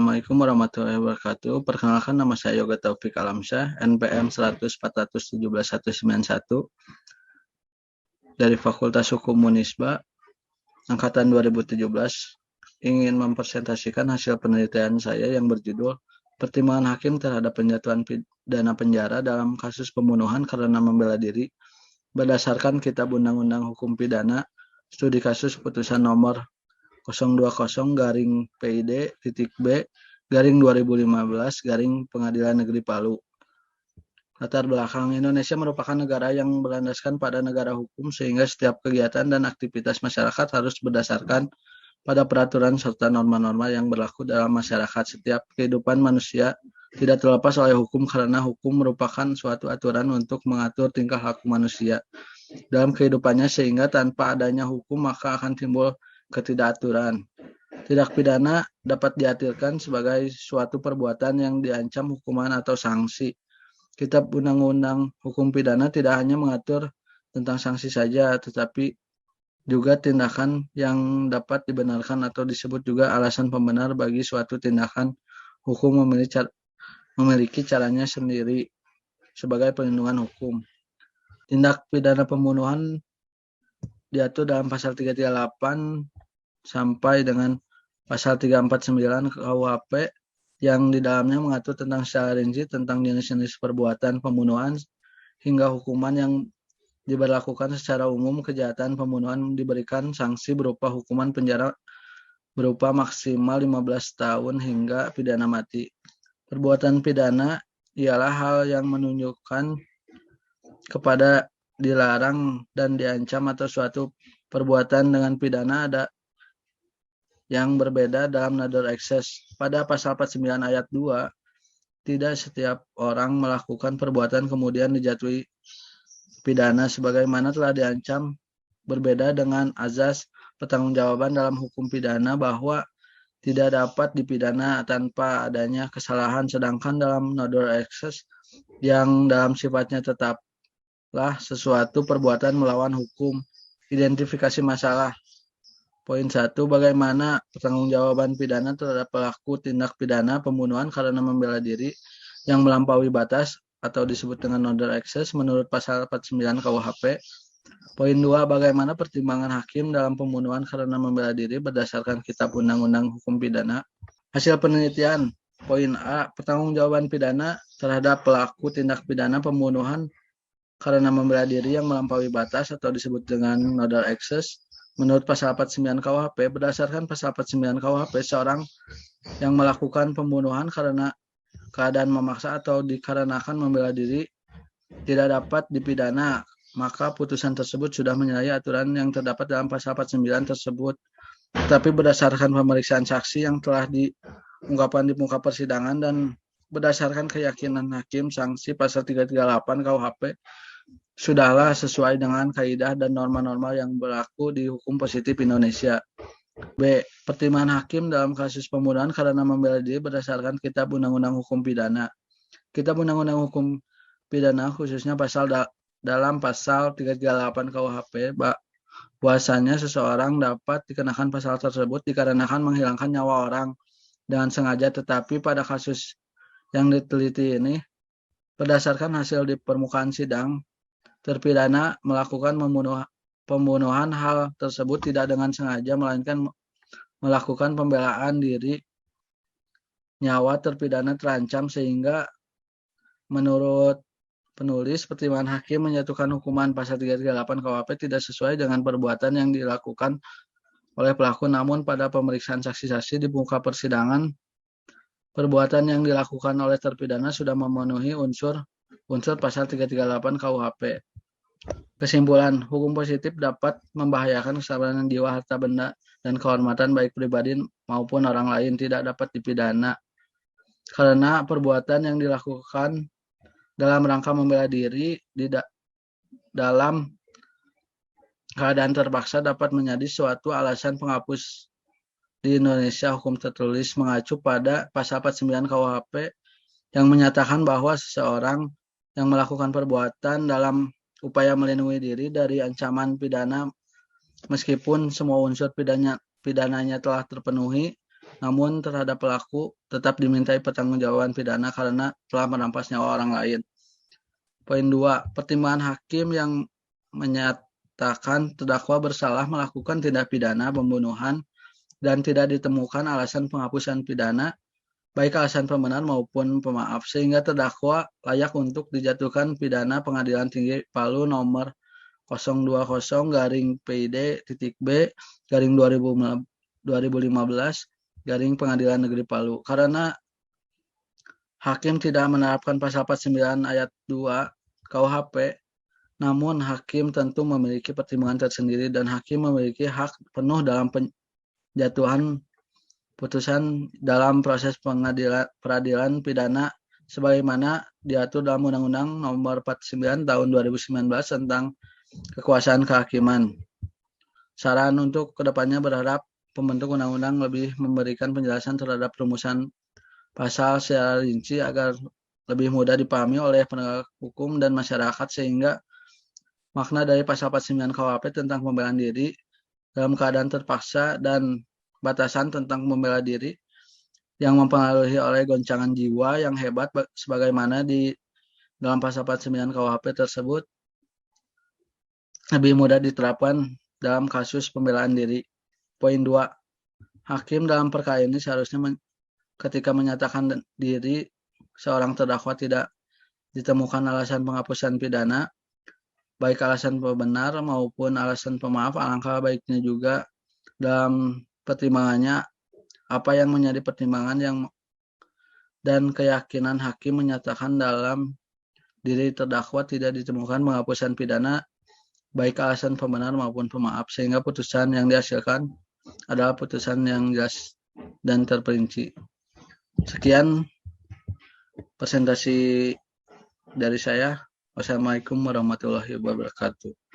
Assalamualaikum warahmatullahi wabarakatuh. Perkenalkan, nama saya Yoga Taufik Alamsyah, NPM 100417191 dari Fakultas Hukum Unisba, Angkatan 2017, ingin mempresentasikan hasil penelitian saya yang berjudul Pertimbangan Hakim terhadap penjatuhan pidana penjara dalam kasus pembunuhan karena membela diri berdasarkan Kitab Undang-Undang Hukum Pidana, Studi Kasus Putusan Nomor 020-PID-B-2015 Pengadilan Negeri Palu. Latar belakang: Indonesia merupakan negara yang berlandaskan pada negara hukum, sehingga setiap kegiatan dan aktivitas masyarakat harus berdasarkan pada peraturan serta norma-norma yang berlaku dalam masyarakat. Setiap kehidupan manusia tidak terlepas oleh hukum, karena hukum merupakan suatu aturan untuk mengatur tingkah laku manusia dalam kehidupannya, sehingga tanpa adanya hukum maka akan timbul ketidakaturan. Tindak pidana dapat diartikan sebagai suatu perbuatan yang diancam hukuman atau sanksi. Kitab Undang-Undang Hukum Pidana tidak hanya mengatur tentang sanksi saja, tetapi juga tindakan yang dapat dibenarkan atau disebut juga alasan pembenar bagi suatu tindakan hukum memiliki caranya sendiri sebagai perlindungan hukum. Tindak pidana pembunuhan diatur dalam pasal 338 sampai dengan pasal 349 KUHP, yang di dalamnya mengatur tentang secara rinci tentang jenis-jenis perbuatan pembunuhan hingga hukuman yang diberlakukan secara umum. Kejahatan pembunuhan diberikan sanksi berupa hukuman penjara berupa maksimal 15 tahun hingga pidana mati. Perbuatan pidana ialah hal yang menunjukkan kepada dilarang dan diancam atau suatu perbuatan dengan pidana ada yang berbeda dalam nador ekses. Pada pasal 49 ayat 2, tidak setiap orang melakukan perbuatan kemudian dijatuhi pidana sebagaimana telah diancam, berbeda dengan azas pertanggungjawaban dalam hukum pidana bahwa tidak dapat dipidana tanpa adanya kesalahan, sedangkan dalam nador ekses yang dalam sifatnya tetaplah sesuatu perbuatan melawan hukum. Identifikasi masalah. Poin 1. Bagaimana pertanggungjawaban pidana terhadap pelaku tindak pidana pembunuhan karena membela diri yang melampaui batas atau disebut dengan nador ekses menurut pasal 49 KUHP. Poin 2. Bagaimana pertimbangan hakim dalam pembunuhan karena membela diri berdasarkan Kitab Undang-Undang Hukum Pidana. Hasil penelitian. Poin A. Pertanggungjawaban pidana terhadap pelaku tindak pidana pembunuhan karena membela diri yang melampaui batas atau disebut dengan nador ekses menurut pasal 49 KUHP. Berdasarkan pasal 49 KUHP, seorang yang melakukan pembunuhan karena keadaan memaksa atau dikarenakan membela diri tidak dapat dipidana, maka putusan tersebut sudah menyalahi aturan yang terdapat dalam pasal 49 tersebut. Tetapi berdasarkan pemeriksaan saksi yang telah diungkapkan di muka persidangan dan berdasarkan keyakinan hakim, sanksi pasal 338 KUHP sudahlah sesuai dengan kaidah dan norma-norma yang berlaku di hukum positif Indonesia. B. Pertimbangan hakim dalam kasus pembunuhan karena membela diri berdasarkan Kitab Undang-Undang Hukum Pidana. Kitab Undang-Undang Hukum Pidana khususnya dalam pasal 338 KUHP bahwasanya seseorang dapat dikenakan pasal tersebut dikarenakan menghilangkan nyawa orang dengan sengaja. Tetapi pada kasus yang diteliti ini, berdasarkan hasil di permukaan sidang, terpidana melakukan pembunuhan. Hal tersebut tidak dengan sengaja, melainkan melakukan pembelaan diri. Nyawa terpidana terancam, sehingga menurut penulis, pertimbangan hakim menjatuhkan hukuman pasal 338 KUHP tidak sesuai dengan perbuatan yang dilakukan oleh pelaku. Namun pada pemeriksaan saksi-saksi di muka persidangan, perbuatan yang dilakukan oleh terpidana sudah memenuhi unsur pasal 338 KUHP. Kesimpulan, hukum positif dapat membahayakan keselamatan jiwa, harta benda, dan kehormatan baik pribadi maupun orang lain. Tidak dapat dipidana karena perbuatan yang dilakukan dalam rangka membela diri dalam keadaan terpaksa dapat menjadi suatu alasan penghapus. Di Indonesia, hukum tertulis mengacu pada pasal 49 KUHP yang menyatakan bahwa seseorang yang melakukan perbuatan dalam upaya melindungi diri dari ancaman pidana meskipun semua unsur pidananya telah terpenuhi, namun terhadap pelaku tetap dimintai pertanggungjawaban pidana karena telah merampas nyawa orang lain. Poin 2. Pertimbangan hakim yang menyatakan terdakwa bersalah melakukan tindak pidana pembunuhan dan tidak ditemukan alasan penghapusan pidana, baik alasan pembenar maupun pemaaf, sehingga terdakwa layak untuk dijatuhkan pidana Pengadilan Tinggi Palu nomor 020-B/2015 Pengadilan Negeri Palu karena hakim tidak menerapkan pasal 49 ayat 2 KUHP. Namun hakim tentu memiliki pertimbangan tersendiri dan hakim memiliki hak penuh dalam penjatuhan putusan dalam proses peradilan pidana sebagaimana diatur dalam Undang-Undang Nomor 49 Tahun 2019 tentang Kekuasaan Kehakiman. Saran untuk kedepannya berharap pembentuk undang-undang lebih memberikan penjelasan terhadap rumusan pasal secara rinci agar lebih mudah dipahami oleh penegak hukum dan masyarakat sehingga makna dari pasal 49 KUHP tentang pembelaan diri dalam keadaan terpaksa dan batasan tentang membela diri yang mempengaruhi oleh goncangan jiwa yang hebat sebagaimana di dalam pasal 49 KUHP tersebut lebih mudah diterapkan dalam kasus pembelaan diri. Poin 2. Hakim dalam perkara ini seharusnya ketika menyatakan diri seorang terdakwa tidak ditemukan alasan penghapusan pidana, baik alasan pembenar maupun alasan pemaaf, alangkah baiknya juga dalam pertimbangannya apa yang menjadi pertimbangan yang dan keyakinan hakim menyatakan dalam diri terdakwa tidak ditemukan penghapusan pidana baik alasan pembenar maupun pemaaf sehingga putusan yang dihasilkan adalah putusan yang jelas dan terperinci. Sekian presentasi dari saya. Wassalamualaikum warahmatullahi wabarakatuh.